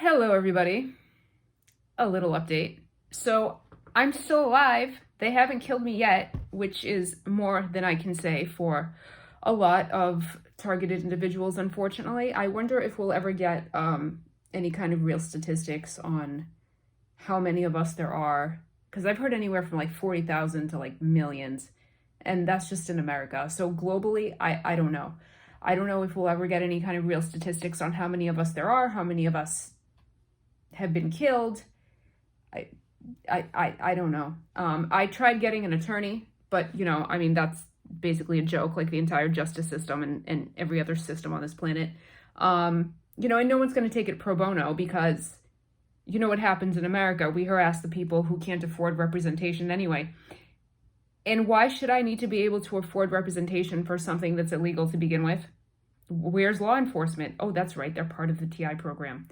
Hello, everybody. A little update. So, I'm still alive. They haven't killed me yet, which is more than I can say for a lot of targeted individuals, unfortunately. I wonder if we'll ever get any kind of real statistics on how many of us there are. Because I've heard anywhere from like 40,000 to like millions. And that's just in America. So, globally, I don't know. I don't know if we'll ever get any kind of real statistics on how many of us there are, how many of us have been killed. I don't know. I tried getting an attorney, but that's basically a joke, like the entire justice system and every other system on this planet. And no one's going to take it pro bono because you know what happens in America. We harass the people who can't afford representation anyway. And why should I need to be able to afford representation for something that's illegal to begin with? Where's law enforcement? Oh, that's right. They're part of the TI program.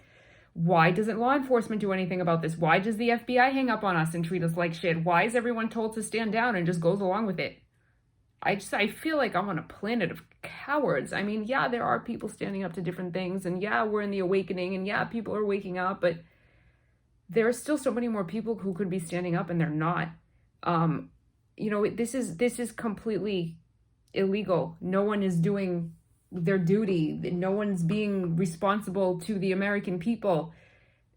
Why doesn't law enforcement do anything about this? Why does the FBI hang up on us and treat us like shit? Why is everyone told to stand down and just goes along with it? I feel like I'm on a planet of cowards. I mean, yeah, there are people standing up to different things, and yeah, we're in the awakening, and yeah, people are waking up, but there are still so many more people who could be standing up and they're not. This is completely illegal. No one is doing their duty. No one's being responsible to the American people.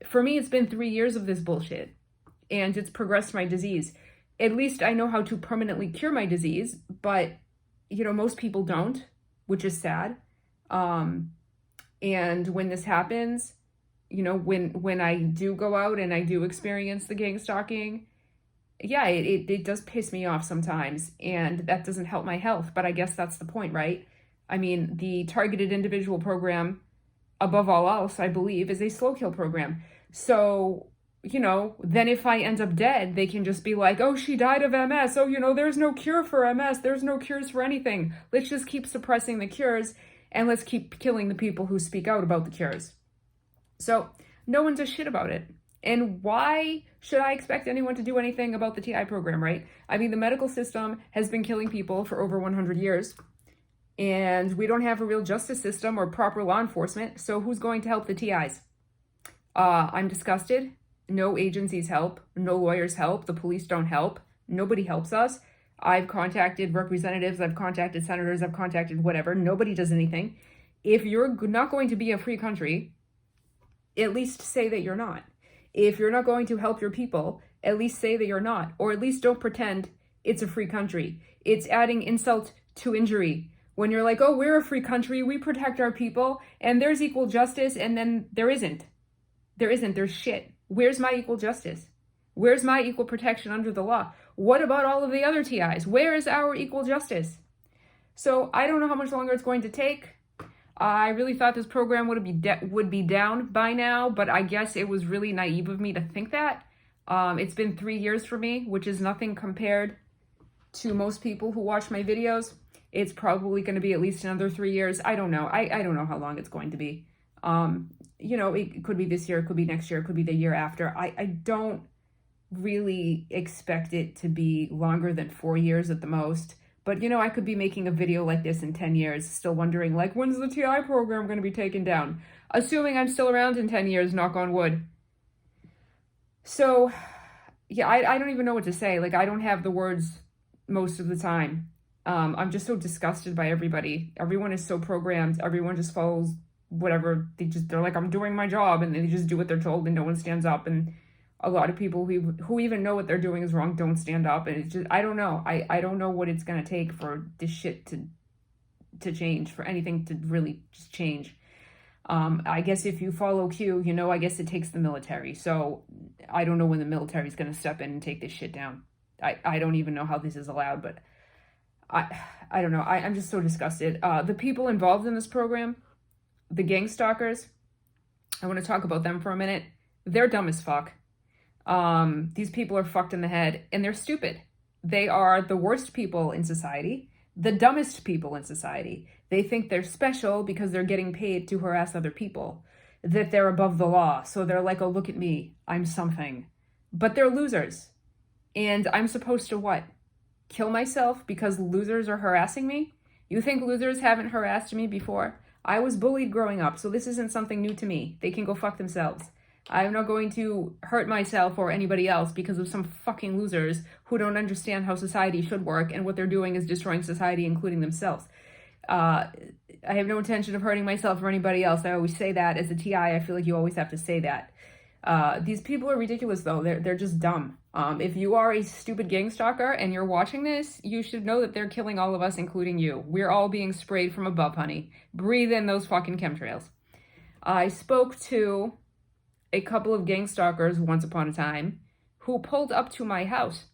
For me, it's been 3 years of this bullshit, and it's progressed my disease. At least I know how to permanently cure my disease, but most people don't, which is sad. And when this happens, when I do go out and I do experience the gang stalking, yeah, it does piss me off sometimes, and that doesn't help my health. But I guess that's the point, right? I mean, the targeted individual program, above all else, I believe, is a slow kill program. So, then if I end up dead, they can just be like, oh, she died of MS. Oh, there's no cure for MS. There's no cures for anything. Let's just keep suppressing the cures, and let's keep killing the people who speak out about the cures. So no one does shit about it. And why should I expect anyone to do anything about the TI program, right? I mean, the medical system has been killing people for over 100 years. And we don't have a real justice system or proper law enforcement, so who's going to help the TIs? I'm disgusted. No agencies help. No lawyers help. The police don't help. Nobody helps us. I've contacted representatives. I've contacted senators. I've contacted whatever. Nobody does anything. If you're not going to be a free country, at least say that you're not. If you're not going to help your people, at least say that you're not. Or at least don't pretend it's a free country. It's adding insult to injury. When you're like, oh, we're a free country, we protect our people, and there's equal justice, and then there isn't. There's shit. Where's my equal justice? Where's my equal protection under the law? What about all of the other TIs? Where is our equal justice? So I don't know how much longer it's going to take. I really thought this program would be down by now, but I guess it was really naive of me to think that. It's been 3 years for me, which is nothing compared to most people who watch my videos. It's probably going to be at least another 3 years. I don't know. I don't know how long it's going to be. It could be this year, it could be next year, it could be the year after. I don't really expect it to be longer than 4 years at the most. But, I could be making a video like this in 10 years, still wondering, like, when's the TI program going to be taken down? Assuming I'm still around in 10 years, knock on wood. So, yeah, I don't even know what to say. Like, I don't have the words most of the time. I'm just so disgusted by everybody. Everyone is so programmed. Everyone just follows whatever. They're like, I'm doing my job, and they just do what they're told, and no one stands up. And a lot of people who even know what they're doing is wrong don't stand up. And it's just, I don't know. I don't know what it's gonna take for this shit to change, for anything to really just change. I guess if you follow Q, I guess it takes the military. So I don't know when the military is gonna step in and take this shit down. I don't even know how this is allowed, but I don't know. I'm just so disgusted. The people involved in this program, the gang stalkers, I want to talk about them for a minute. They're dumb as fuck. These people are fucked in the head, and they're stupid. They are the worst people in society, the dumbest people in society. They think they're special because they're getting paid to harass other people, that they're above the law. So they're like, oh, look at me, I'm something. But they're losers. And I'm supposed to what? Kill myself because losers are harassing me? You think losers haven't harassed me before? I was bullied growing up, so this isn't something new to me. They can go fuck themselves. I'm not going to hurt myself or anybody else because of some fucking losers who don't understand how society should work, and what they're doing is destroying society, including themselves. I have no intention of hurting myself or anybody else. I always say that as a TI. I feel like you always have to say that. These people are ridiculous, though. They're just dumb. If you are a stupid gang stalker and you're watching this, you should know that they're killing all of us, including you. We're all being sprayed from above, honey. Breathe in those fucking chemtrails. I spoke to a couple of gang stalkers once upon a time who pulled up to my house.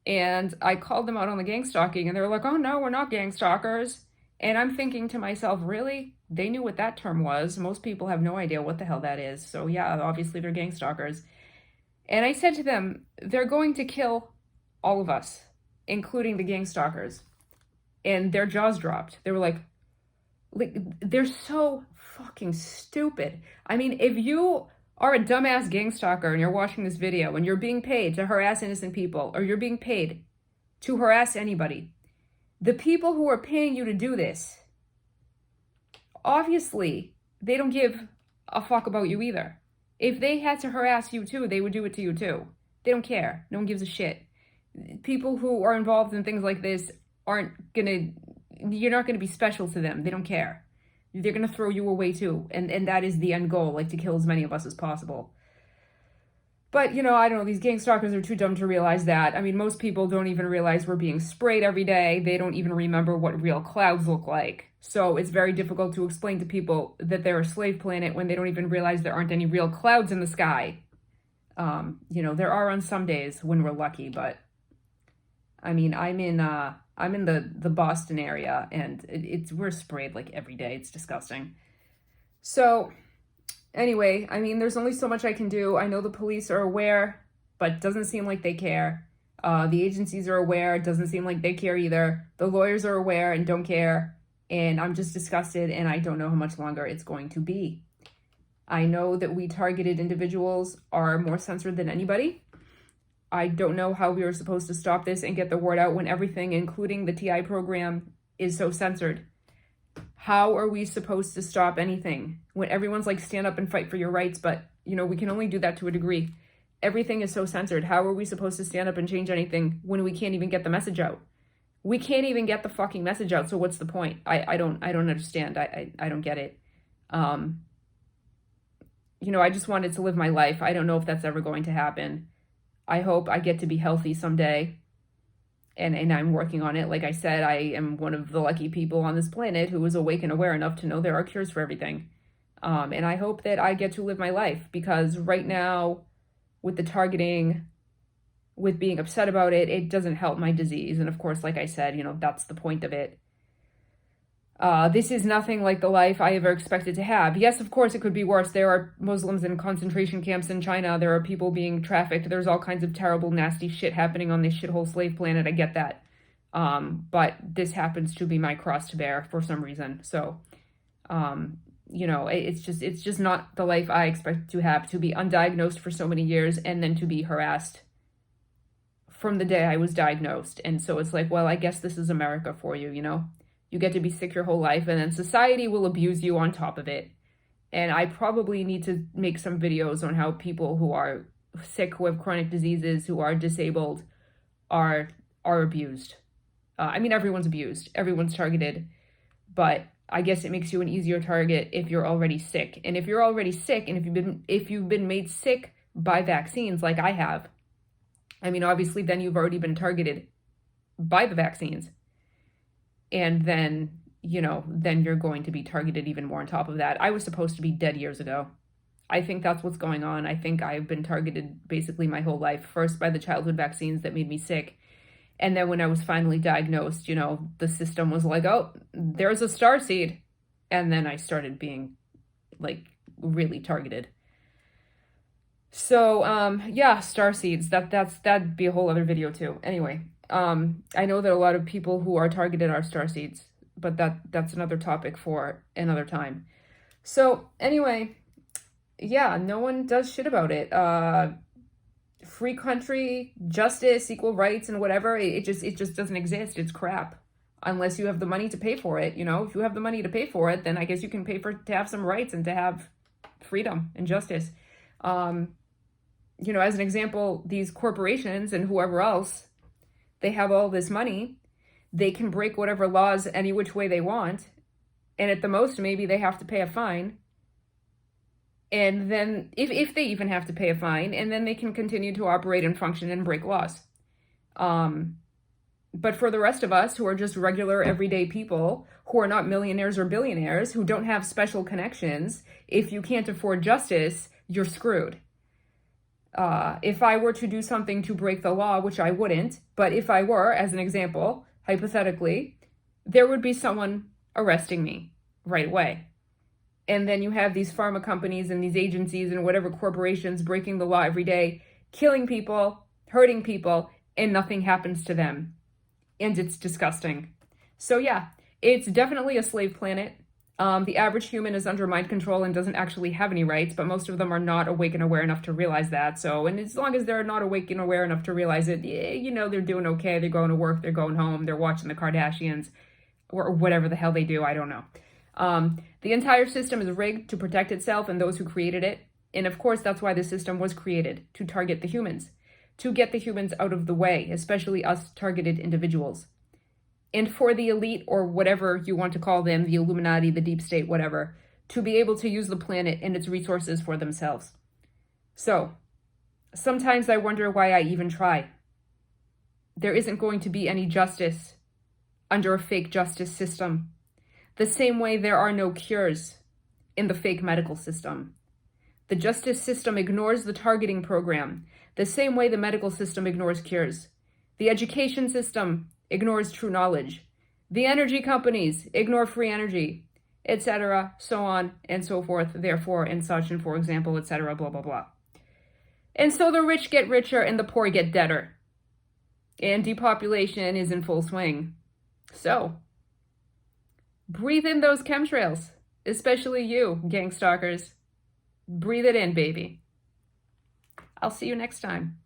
And I called them out on the gang stalking, and they were like, oh no, we're not gang stalkers. And I'm thinking to myself, really? They knew what that term was. Most people have no idea what the hell that is. So yeah, obviously they're gang stalkers. And I said to them, they're going to kill all of us, including the gang stalkers. And their jaws dropped. They were like, they're so fucking stupid. I mean, if you are a dumbass gang stalker and you're watching this video and you're being paid to harass innocent people, or you're being paid to harass anybody, the people who are paying you to do this, obviously, they don't give a fuck about you either. If they had to harass you too, they would do it to you too. They don't care. No one gives a shit. People who are involved in things like this you're not gonna be special to them. They don't care. They're gonna throw you away too. And that is the end goal, like to kill as many of us as possible. But, you know, I don't know, these gang stalkers are too dumb to realize that. I mean, most people don't even realize we're being sprayed every day. They don't even remember what real clouds look like. So it's very difficult to explain to people that they're a slave planet when they don't even realize there aren't any real clouds in the sky. You know, there are on some days when we're lucky, but I mean, I'm in the Boston area, and we're sprayed like every day. It's disgusting. So anyway, I mean, there's only so much I can do. I know the police are aware, but it doesn't seem like they care. The agencies are aware. It doesn't seem like they care either. The lawyers are aware and don't care. And I'm just disgusted, and I don't know how much longer it's going to be. I know that we targeted individuals are more censored than anybody. I don't know how we are supposed to stop this and get the word out when everything, including the TI program, is so censored. How are we supposed to stop anything when everyone's like, stand up and fight for your rights? But, you know, we can only do that to a degree. Everything is so censored. How are we supposed to stand up and change anything when we can't even get the message out? We can't even get the fucking message out. So what's the point? I don't understand. I don't get it. You know, I just wanted to live my life. I don't know if that's ever going to happen. I hope I get to be healthy someday. And I'm working on it. Like I said, I am one of the lucky people on this planet who is awake and aware enough to know there are cures for everything. And I hope that I get to live my life, because right now, with the targeting, with being upset about it, it doesn't help my disease. And of course, like I said, you know, that's the point of it. This is nothing like the life I ever expected to have. Yes, of course, it could be worse. There are Muslims in concentration camps in China. There are people being trafficked. There's all kinds of terrible, nasty shit happening on this shithole slave planet. I get that. But this happens to be my cross to bear for some reason. So, you know, it's just not the life I expected to have, to be undiagnosed for so many years and then to be harassed from the day I was diagnosed. And so it's like, well, I guess this is America for you, you know? You get to be sick your whole life, and then society will abuse you on top of it. And I probably need to make some videos on how people who are sick, who have chronic diseases, who are disabled, are abused. I mean, everyone's abused. Everyone's targeted. But I guess it makes you an easier target if you're already sick. And if you're already sick, and if you've been made sick by vaccines like I have, I mean, obviously then you've already been targeted by the vaccines. And then, you know, then you're going to be targeted even more on top of that. I was supposed to be dead years ago. I think that's what's going on. I think I've been targeted basically my whole life. First by the childhood vaccines that made me sick. And then when I was finally diagnosed, you know, the system was like, oh, there's a starseed. And then I started being like really targeted. So, yeah, starseeds, that'd be a whole other video too. Anyway. I know that a lot of people who are targeted are starseeds, but that's another topic for another time. So anyway, yeah, no one does shit about it. Free country, justice, equal rights, and whatever, it just doesn't exist. It's crap. Unless you have the money to pay for it, you know? If you have the money to pay for it, then I guess you can pay to have some rights and to have freedom and justice. As an example, these corporations and whoever else, they have all this money. They can break whatever laws any which way they want. And at the most, maybe they have to pay a fine. And then, if they even have to pay a fine, and then they can continue to operate and function and break laws. But for the rest of us who are just regular everyday people, who are not millionaires or billionaires, who don't have special connections, if you can't afford justice, you're screwed. If I were to do something to break the law, which I wouldn't, but if I were, as an example, hypothetically, there would be someone arresting me right away. And then you have these pharma companies and these agencies and whatever corporations breaking the law every day, killing people, hurting people, and nothing happens to them. And it's disgusting. So yeah, it's definitely a slave planet. The average human is under mind control and doesn't actually have any rights, but most of them are not awake and aware enough to realize that. So, and as long as they're not awake and aware enough to realize it, they're doing okay. They're going to work, they're going home, they're watching the Kardashians, or whatever the hell they do, I don't know. The entire system is rigged to protect itself and those who created it. And of course, that's why the system was created, to target the humans, to get the humans out of the way, especially us targeted individuals. And for the elite, or whatever you want to call them, the Illuminati, the deep state, whatever, to be able to use the planet and its resources for themselves. So, sometimes I wonder why I even try. There isn't going to be any justice under a fake justice system. The same way there are no cures in the fake medical system. The justice system ignores the targeting program, the same way the medical system ignores cures. The education system ignores true knowledge. The energy companies ignore free energy, etc., so on and so forth, therefore, and such, and for example, etc., blah, blah, blah. And so the rich get richer and the poor get deader. And depopulation is in full swing. So, breathe in those chemtrails, especially you, gang stalkers. Breathe it in, baby. I'll see you next time.